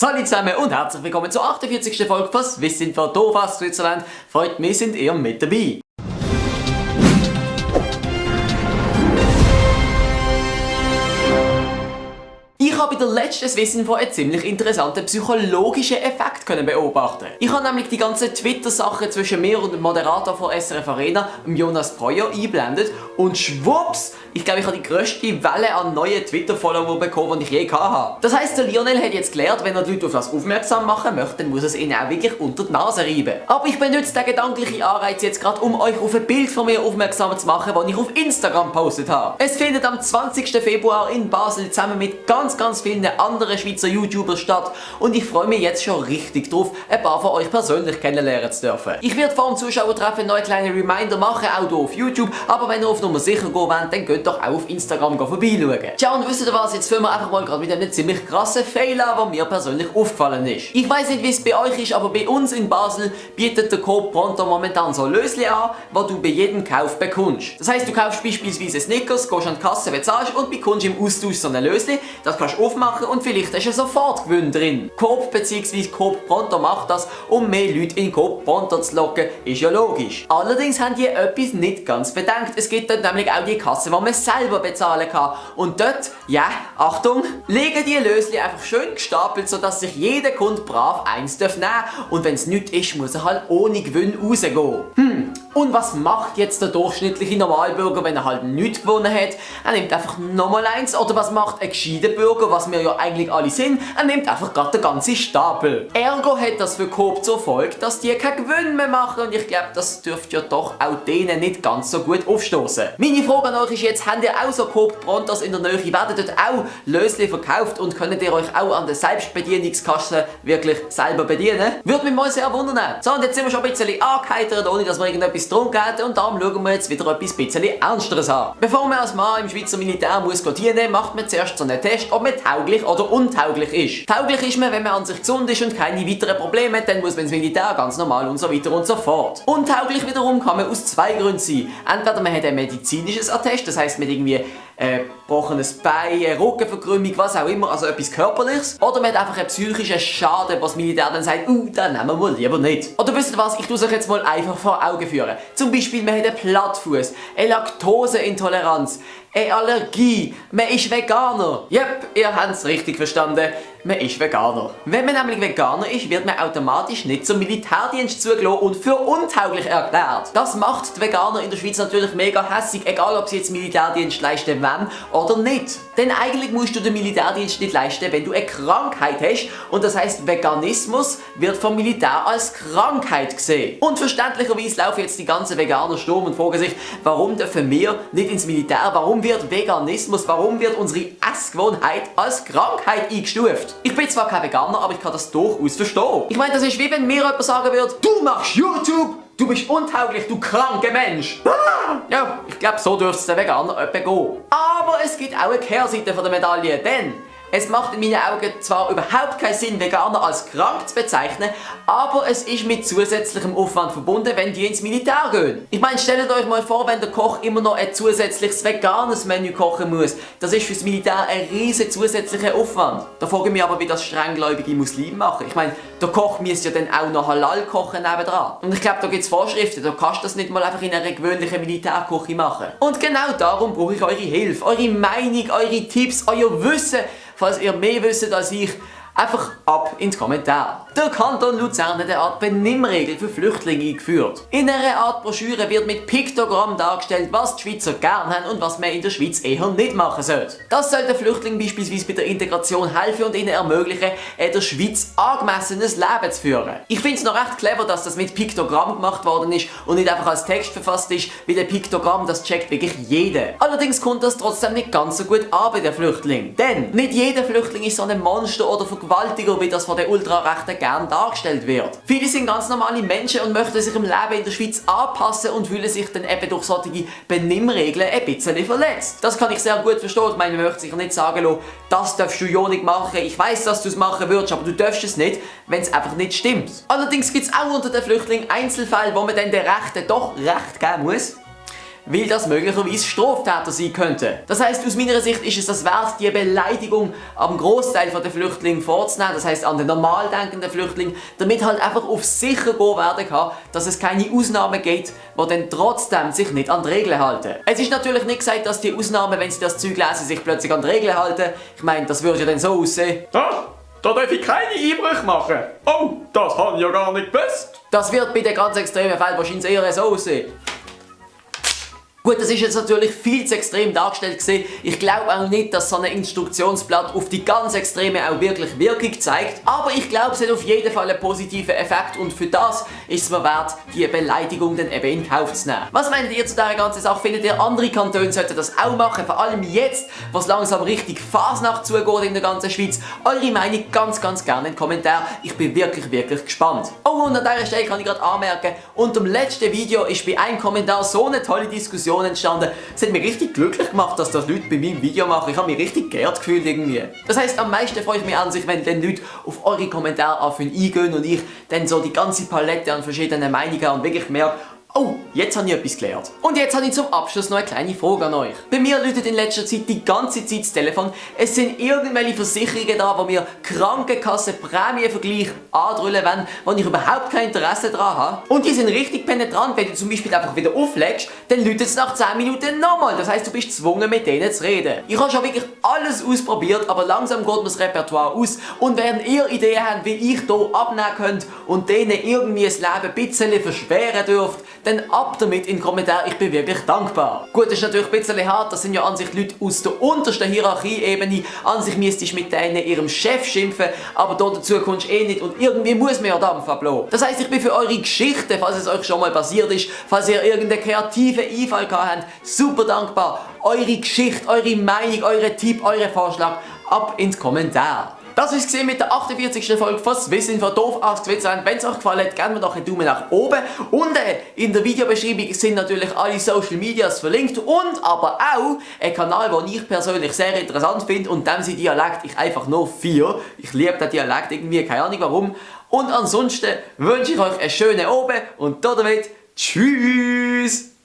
Salut zusammen und herzlich willkommen zur 48. Folge von Wissen von Doof aus Switzerland. Freut mich, sind ihr mit dabei. Ich habe bei der letzten Wissen einen ziemlich interessanten psychologischen Effekt beobachten. Ich habe nämlich die ganzen Twitter-Sachen zwischen mir und dem Moderator von SRF Arena, Jonas Breuer, eingeblendet und schwupps, ich glaube, ich habe die grösste Welle an neuen Twitter-Follower bekommen, die ich je hatte. Das heisst, der Lionel hat jetzt gelernt, wenn er die Leute auf das aufmerksam machen möchte, dann muss er es ihnen auch wirklich unter die Nase reiben. Aber ich benutze den gedanklichen Anreiz jetzt gerade, um euch auf ein Bild von mir aufmerksam zu machen, das ich auf Instagram gepostet habe. Es findet am 20. Februar in Basel zusammen mit ganz vielen anderen Schweizer YouTubers statt und ich freue mich jetzt schon richtig drauf, ein paar von euch persönlich kennenlernen zu dürfen. Ich werde vor dem Zuschauertreffen noch einen kleinen Reminder machen, auch hier auf YouTube, aber wenn ihr auf Nummer sicher gehen wollt, dann geht doch auch auf Instagram vorbeischauen. Tja, und wisst ihr was, jetzt fangen wir einfach mal gerade mit einem ziemlich krassen Fehler, der mir persönlich aufgefallen ist. Ich weiss nicht, wie es bei euch ist, aber bei uns in Basel bietet der Coop Pronto momentan so Lösli an, die du bei jedem Kauf bekommst. Das heisst, du kaufst beispielsweise Snickers, gehst an die Kasse, bezahlst und bekommst im Austausch so ein Lösli, das kannst du aufmachen und vielleicht hast du sofort Gewinn drin. Coop bzw. Coop Pronto macht das, um mehr Leute in Coop Pronto zu locken, ist ja logisch. Allerdings haben die etwas nicht ganz bedenkt. Es gibt dort nämlich auch die Kasse, die man selber bezahlen kann. Und dort, ja, Achtung, legen die Lösli einfach schön gestapelt, sodass sich jeder Kunde brav eins nehmen darf. Und wenn es nichts ist, muss er halt ohne Gewinn rausgehen. Und was macht jetzt der durchschnittliche Normalbürger, wenn er halt nichts gewonnen hat? Er nimmt einfach nochmal eins. Oder was macht ein gescheiter Bürger, was wir ja eigentlich alle sind? Er nimmt einfach gerade den ganzen Stapel. Ergo hat das für Coop zur Folge, dass die keinen Gewinn mehr machen. Und ich glaube, das dürfte ja doch auch denen nicht ganz so gut aufstoßen. Meine Frage an euch ist jetzt, habt ihr auch so Coop Prontos in der Nähe? Werden dort auch Lösli verkauft und könnt ihr euch auch an der Selbstbedienungskasse wirklich selber bedienen? Würde mich mal sehr wundern. So, und jetzt sind wir schon ein bisschen angeheitert, ohne dass wir irgendetwas drum geht. Und darum schauen wir jetzt wieder etwas bisschen Ernsteres an. Bevor man als Mann im Schweizer Militär muss dienen, macht man zuerst so einen Test, ob man tauglich oder untauglich ist. Tauglich ist man, wenn man an sich gesund ist und keine weiteren Probleme hat, dann muss man ins Militär ganz normal und so weiter und so fort. Untauglich wiederum kann man aus zwei Gründen sein. Entweder man hat ein medizinisches Attest, das heisst, man hat irgendwie gebrochenes Bein, eine Rückenverkrümmung, was auch immer, also etwas Körperliches. Oder man hat einfach einen psychischen Schaden, was das Militär dann sagt, den nehmen wir lieber nicht. Oder wisst ihr was, ich tue es euch jetzt mal einfach vor Augen führen. Zum Beispiel, man hat einen Plattfuß, eine Laktoseintoleranz, eine Allergie, man ist Veganer. Jep, ihr habt es richtig verstanden. Man ist Veganer. Wenn man nämlich Veganer ist, wird man automatisch nicht zum Militärdienst zugelassen und für untauglich erklärt. Das macht die Veganer in der Schweiz natürlich mega hässig, egal ob sie jetzt Militärdienst leisten wollen oder nicht. Denn eigentlich musst du den Militärdienst nicht leisten, wenn du eine Krankheit hast. Und das heisst, Veganismus wird vom Militär als Krankheit gesehen. Und verständlicherweise laufen jetzt die ganzen Veganer Sturm und fragen sich, warum dürfen wir nicht ins Militär? Warum wird Veganismus, warum wird unsere Essgewohnheit als Krankheit eingestuft? Ich bin zwar kein Veganer, aber ich kann das durchaus verstehen. Ich meine, das ist wie wenn mir jemand sagen würde, du machst YouTube, du bist untauglich, du kranker Mensch. Ja, ich glaube, so dürfte es den Veganer etwa gehen. Aber es gibt auch eine Kehrseite von der Medaille, denn es macht in meinen Augen zwar überhaupt keinen Sinn, Veganer als krank zu bezeichnen, aber es ist mit zusätzlichem Aufwand verbunden, wenn die ins Militär gehen. Ich meine, stellt euch mal vor, wenn der Koch immer noch ein zusätzliches veganes Menü kochen muss. Das ist fürs Militär ein riesen zusätzlicher Aufwand. Da frage ich mich aber, wie das strenggläubige Muslime machen. Ich meine, der Koch müsste ja dann auch noch halal kochen nebendran. Und ich glaube, da gibt es Vorschriften, da kannst du das nicht mal einfach in einer gewöhnlichen Militärküche machen. Und genau darum brauche ich eure Hilfe, eure Meinung, eure Tipps, euer Wissen. Falls ihr mehr wisst als ich, einfach ab ins Kommentar. Der Kanton Luzern hat eine Art Benimmregel für Flüchtlinge eingeführt. In einer Art Broschüre wird mit Piktogramm dargestellt, was die Schweizer gern haben und was man in der Schweiz eher nicht machen sollte. Das soll den Flüchtlingen beispielsweise bei der Integration helfen und ihnen ermöglichen, in der Schweiz angemessenes Leben zu führen. Ich finde es noch recht clever, dass das mit Piktogramm gemacht worden ist und nicht einfach als Text verfasst ist, weil der Piktogramm, das checkt wirklich jeder. Allerdings kommt das trotzdem nicht ganz so gut an bei den Flüchtlingen. Denn nicht jeder Flüchtling ist so ein Monster oder Vergewaltiger, wie das von den Ultrarechten gern dargestellt wird. Viele sind ganz normale Menschen und möchten sich im Leben in der Schweiz anpassen und fühlen sich dann eben durch solche Benimmregeln ein bisschen verletzt. Das kann ich sehr gut verstehen. Ich meine, man möchte sich nicht sagen lassen, das darfst du ja nicht machen. Ich weiss, dass du es machen würdest, aber du darfst es nicht, wenn es einfach nicht stimmt. Allerdings gibt es auch unter den Flüchtlingen Einzelfälle, wo man dann den Rechten doch Recht geben muss. weil das möglicherweise Straftäter sein könnten. Das heisst, aus meiner Sicht ist es das wert, die Beleidigung am Großteil der Flüchtlinge vorzunehmen, das heisst an den normal denkenden Flüchtlingen, damit halt einfach auf sicher gehen werden kann, dass es keine Ausnahmen gibt, die dann trotzdem sich nicht an die Regeln halten. Es ist natürlich nicht gesagt, dass die Ausnahmen, wenn sie das Zeug lesen, sich plötzlich an die Regeln halten. Ich meine, das würde ja dann so aussehen. Da darf ich keine Einbrüche machen. Oh, das habe ich ja gar nicht gewusst. Das wird bei den ganz extremen Fällen wahrscheinlich eher so aussehen. Gut, das ist jetzt natürlich viel zu extrem dargestellt gewesen. Ich glaube auch nicht, dass so ein Instruktionsblatt auf die ganz Extreme auch wirklich Wirkung zeigt. Aber ich glaube, es hat auf jeden Fall einen positiven Effekt und für das ist es mir wert, die Beleidigung dann eben in Kauf zu nehmen. Was meint ihr zu dieser ganzen Sache? Findet ihr, andere Kantone sollten das auch machen? Vor allem jetzt, was langsam richtig Fasnacht zugeht in der ganzen Schweiz. Eure Meinung ganz gerne in den Kommentaren. Ich bin wirklich gespannt. Oh, und an dieser Stelle kann ich gerade anmerken, unter dem letzten Video ist bei einem Kommentar so eine tolle Diskussion entstanden. Es hat mich richtig glücklich gemacht, dass das Leute bei meinem Video machen. Ich habe mich richtig geehrt gefühlt irgendwie. Das heisst, am meisten freue ich mich an sich, wenn dann Leute auf eure Kommentare anfangen eingehen und ich dann so die ganze Palette an verschiedenen Meinungen und wirklich merke, oh, jetzt habe ich etwas gelernt. Und jetzt habe ich zum Abschluss noch eine kleine Frage an euch. Bei mir läutet in letzter Zeit die ganze Zeit das Telefon. Es sind irgendwelche Versicherungen da, wo mir Krankenkassenprämienvergleich andrüllen wollen, wo ich überhaupt kein Interesse daran habe. Und die sind richtig penetrant, wenn du zum Beispiel einfach wieder auflegst, dann läutet es nach 10 Minuten nochmal. Das heisst, du bist gezwungen, mit denen zu reden. Ich habe schon wirklich alles ausprobiert, aber langsam geht mir das Repertoire aus. Und wenn ihr Ideen habt, wie ich hier abnehmen könnt und denen irgendwie das Leben ein bisschen verschweren dürft, dann ab damit in den Kommentaren, ich bin wirklich dankbar. Gut, das ist natürlich ein bisschen hart, das sind ja an sich Leute aus der untersten Hierarchieebene, an sich müsstest du mit denen ihrem Chef schimpfen, aber dort dazu kommst du eh nicht und irgendwie muss man ja Dampf ablassen. Das heisst, ich bin für eure Geschichten, falls es euch schon mal passiert ist, falls ihr irgendeinen kreativen Einfall gehabt habt, super dankbar. Eure Geschichte, eure Meinung, eure Tipp, euren Vorschlag, ab ins Kommentar. Das war's mit der 48. Folge von Swissinfo doof aus Switzerland. Wenn es euch gefallen hat, gebt mir doch einen Daumen nach oben. Und in der Videobeschreibung sind natürlich alle Social Medias verlinkt und aber auch ein Kanal, den ich persönlich sehr interessant finde und dem sein Dialekt ich einfach nur feiere. Ich liebe den Dialekt irgendwie, keine Ahnung warum. Und ansonsten wünsche ich euch einen schönen Abend und damit tschüss!